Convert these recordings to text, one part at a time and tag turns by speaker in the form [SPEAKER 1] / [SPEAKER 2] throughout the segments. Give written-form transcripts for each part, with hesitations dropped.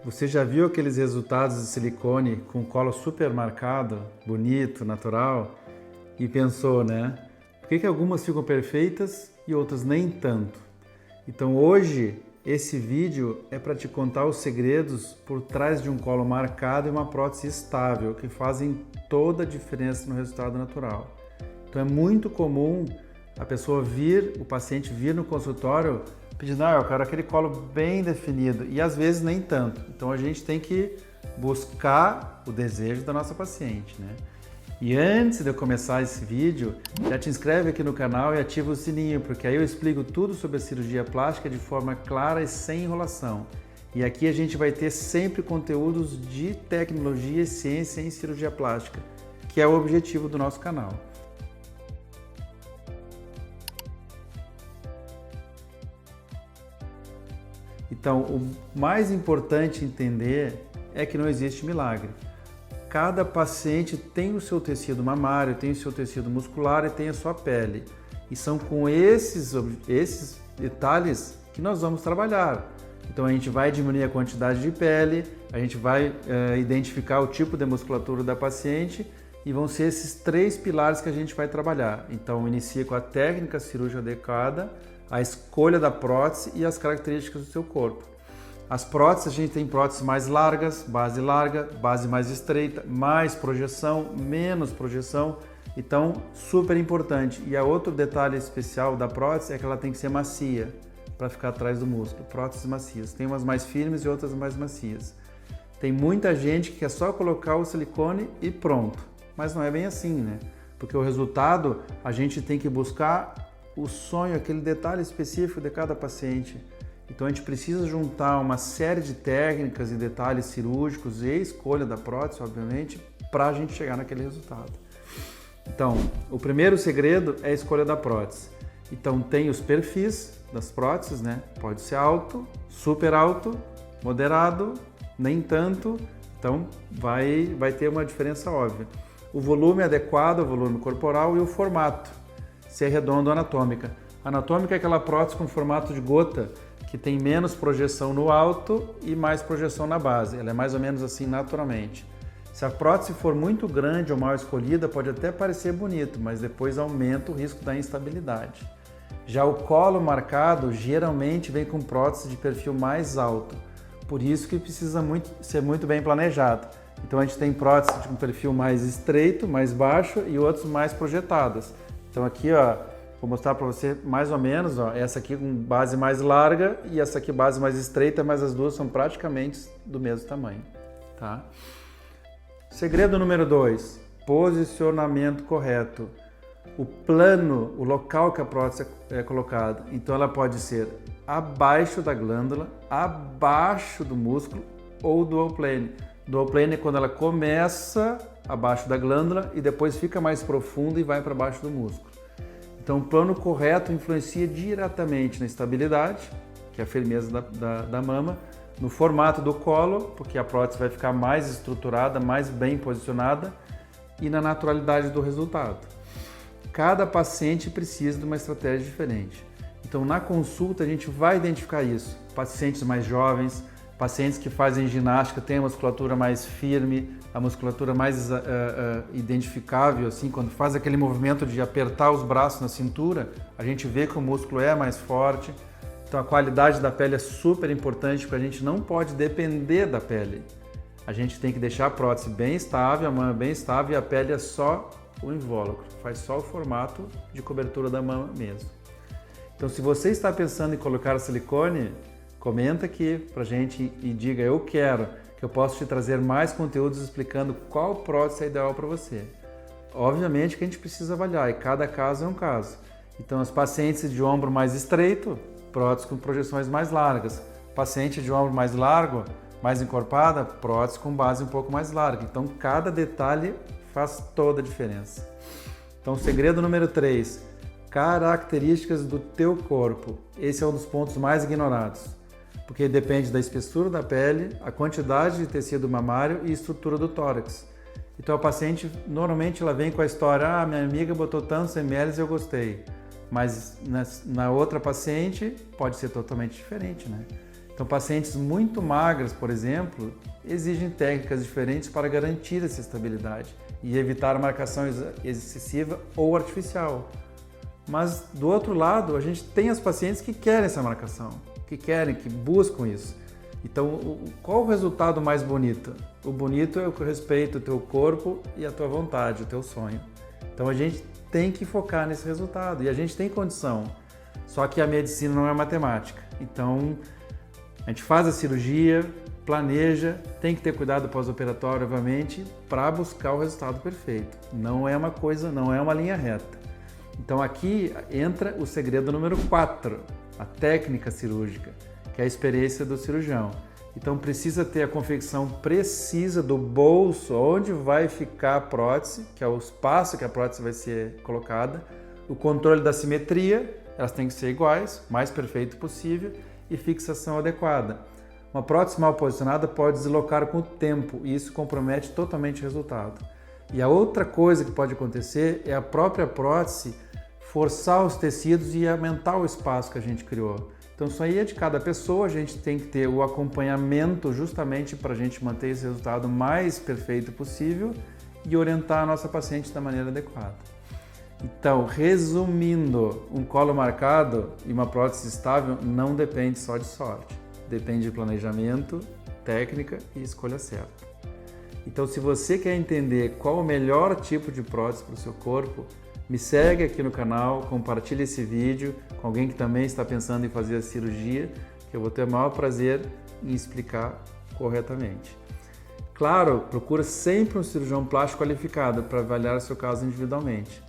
[SPEAKER 1] Você já viu aqueles resultados de silicone com colo super marcado, bonito, natural? E pensou, né? Por que algumas ficam perfeitas e outras nem tanto? Então hoje esse vídeo é para te contar os segredos por trás de um colo marcado e uma prótese estável que fazem toda a diferença no resultado natural. Então é muito comum o paciente vir no consultório pedindo, eu quero aquele colo bem definido, e às vezes nem tanto. Então a gente tem que buscar o desejo da nossa paciente, né? E antes de eu começar esse vídeo, já te inscreve aqui no canal e ativa o sininho, porque aí eu explico tudo sobre a cirurgia plástica de forma clara e sem enrolação. E aqui a gente vai ter sempre conteúdos de tecnologia e ciência em cirurgia plástica, que é o objetivo do nosso canal. Então, o mais importante entender é que não existe milagre. Cada paciente tem o seu tecido mamário, tem o seu tecido muscular e tem a sua pele. E são com esses detalhes que nós vamos trabalhar. Então a gente vai diminuir a quantidade de pele, a gente vai identificar o tipo de musculatura da paciente e vão ser esses 3 pilares que a gente vai trabalhar. Então inicia com a técnica cirúrgica adequada, a escolha da prótese e as características do seu corpo. As próteses, a gente tem próteses mais largas, base mais estreita, mais projeção, menos projeção. Então, super importante. E outro detalhe especial da prótese é que ela tem que ser macia para ficar atrás do músculo. Próteses macias. Tem umas mais firmes e outras mais macias. Tem muita gente que quer só colocar o silicone e pronto. Mas não é bem assim, né? Porque o resultado, a gente tem que buscar o sonho, aquele detalhe específico de cada paciente. Então a gente precisa juntar uma série de técnicas e detalhes cirúrgicos e escolha da prótese, obviamente, para a gente chegar naquele resultado. Então, o primeiro segredo é a escolha da prótese. Então tem os perfis das próteses, né? Pode ser alto, super alto, moderado, nem tanto. Então vai ter uma diferença óbvia. O volume adequado, o volume corporal e o formato, se é redondo ou anatômica. Anatômica é aquela prótese com formato de gota, que tem menos projeção no alto e mais projeção na base. Ela é mais ou menos assim naturalmente. Se a prótese for muito grande ou mal escolhida, pode até parecer bonito, mas depois aumenta o risco da instabilidade. Já o colo marcado geralmente vem com prótese de perfil mais alto, por isso que precisa ser muito bem planejado. Então a gente tem prótese de um perfil mais estreito, mais baixo e outros mais projetadas. Então aqui, vou mostrar para você mais ou menos, essa aqui com base mais larga e essa aqui base mais estreita, mas as duas são praticamente do mesmo tamanho, tá? Segredo número 2, posicionamento correto. O plano, o local que a prótese é colocada, então ela pode ser abaixo da glândula, abaixo do músculo ou dual plane. Dual plane é quando ela começa abaixo da glândula e depois fica mais profundo e vai para baixo do músculo. Então, o plano correto influencia diretamente na estabilidade, que é a firmeza da mama, no formato do colo, porque a prótese vai ficar mais estruturada, mais bem posicionada, e na naturalidade do resultado. Cada paciente precisa de uma estratégia diferente. Então, na consulta, a gente vai identificar isso. Pacientes mais jovens, pacientes que fazem ginástica, têm a musculatura mais firme, a musculatura mais identificável, assim, quando faz aquele movimento de apertar os braços na cintura, a gente vê que o músculo é mais forte. Então a qualidade da pele é super importante, porque a gente não pode depender da pele. A gente tem que deixar a prótese bem estável, a mama bem estável e a pele é só o invólucro, faz só o formato de cobertura da mama mesmo. Então se você está pensando em colocar silicone, comenta aqui pra gente e diga eu quero, que eu posso te trazer mais conteúdos explicando qual prótese é ideal para você. Obviamente que a gente precisa avaliar e cada caso é um caso. Então os pacientes de ombro mais estreito, prótese com projeções mais largas. Paciente de ombro mais largo, mais encorpada, prótese com base um pouco mais larga. Então cada detalhe faz toda a diferença. Então segredo número 3, características do teu corpo. Esse é um dos pontos mais ignorados, porque depende da espessura da pele, a quantidade de tecido mamário e estrutura do tórax. Então a paciente, normalmente ela vem com a história, minha amiga botou tantos ml e eu gostei. Mas na outra paciente pode ser totalmente diferente, né? Então, pacientes muito magras, por exemplo, exigem técnicas diferentes para garantir essa estabilidade e evitar marcação excessiva ou artificial. Mas, do outro lado, a gente tem as pacientes que querem essa marcação, que buscam isso. Então, qual o resultado mais bonito? O bonito é o que respeita o teu corpo e a tua vontade, o teu sonho. Então, a gente tem que focar nesse resultado e a gente tem condição. Só que a medicina não é matemática. Então, a gente faz a cirurgia, planeja, tem que ter cuidado pós-operatório, obviamente, para buscar o resultado perfeito. Não é uma linha reta. Então, aqui entra o segredo número 4, a técnica cirúrgica, que é a experiência do cirurgião. Então, precisa ter a confecção precisa do bolso, onde vai ficar a prótese, que é o espaço que a prótese vai ser colocada, o controle da simetria, elas têm que ser iguais, mais perfeito possível, e fixação adequada. Uma prótese mal posicionada pode deslocar com o tempo e isso compromete totalmente o resultado. E a outra coisa que pode acontecer é a própria prótese forçar os tecidos e aumentar o espaço que a gente criou. Então isso aí é de cada pessoa, a gente tem que ter o acompanhamento justamente para a gente manter esse resultado mais perfeito possível e orientar a nossa paciente da maneira adequada. Então, resumindo, um colo marcado e uma prótese estável não depende só de sorte, depende de planejamento, técnica e escolha certa. Então, se você quer entender qual o melhor tipo de prótese para o seu corpo, me segue aqui no canal, compartilhe esse vídeo com alguém que também está pensando em fazer a cirurgia, que eu vou ter o maior prazer em explicar corretamente. Claro, procura sempre um cirurgião plástico qualificado para avaliar o seu caso individualmente.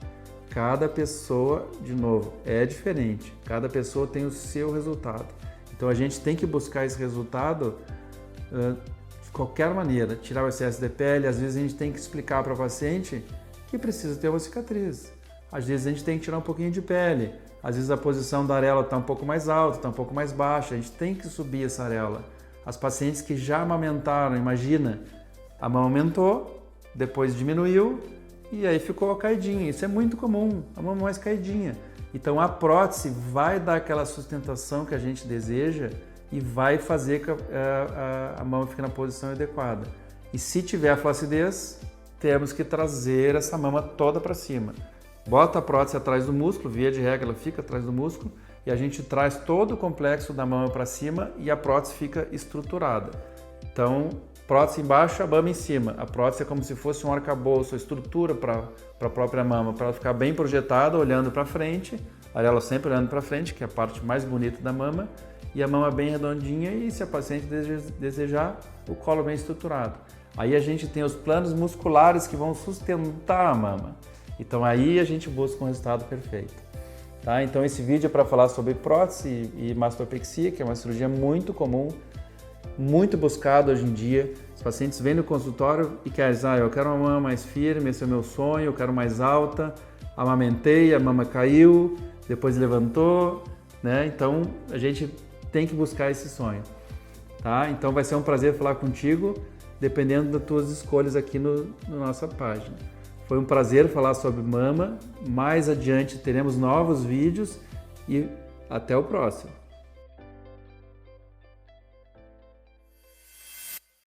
[SPEAKER 1] Cada pessoa, de novo, é diferente. Cada pessoa tem o seu resultado. Então a gente tem que buscar esse resultado de qualquer maneira. Tirar o excesso de pele, às vezes a gente tem que explicar para o paciente que precisa ter uma cicatriz. Às vezes a gente tem que tirar um pouquinho de pele. Às vezes a posição da areola está um pouco mais alta, está um pouco mais baixa. A gente tem que subir essa areola. As pacientes que já amamentaram, imagina, a mama aumentou, depois diminuiu, e aí ficou caidinha. Isso é muito comum, a mama mais caidinha. Então a prótese vai dar aquela sustentação que a gente deseja e vai fazer que a mama fique na posição adequada. E se tiver a flacidez, temos que trazer essa mama toda para cima. Bota a prótese atrás do músculo, via de regra ela fica atrás do músculo, e a gente traz todo o complexo da mama para cima e a prótese fica estruturada. Então, prótese embaixo, a mama em cima. A prótese é como se fosse um arcabouço, a estrutura para a própria mama, para ela ficar bem projetada, olhando para frente, a areola sempre olhando para frente, que é a parte mais bonita da mama, e a mama bem redondinha e, se a paciente desejar, o colo bem estruturado. Aí a gente tem os planos musculares que vão sustentar a mama. Então aí a gente busca um resultado perfeito. Tá? Então esse vídeo é para falar sobre prótese e mastopexia, que é uma cirurgia muito comum, muito buscado hoje em dia. Os pacientes vêm no consultório e querem dizer, eu quero uma mama mais firme, esse é o meu sonho, eu quero mais alta, amamentei, a mama caiu, depois levantou, né? Então a gente tem que buscar esse sonho. Tá? Então vai ser um prazer falar contigo, dependendo das tuas escolhas aqui na nossa página. Foi um prazer falar sobre mama, mais adiante teremos novos vídeos e até o próximo.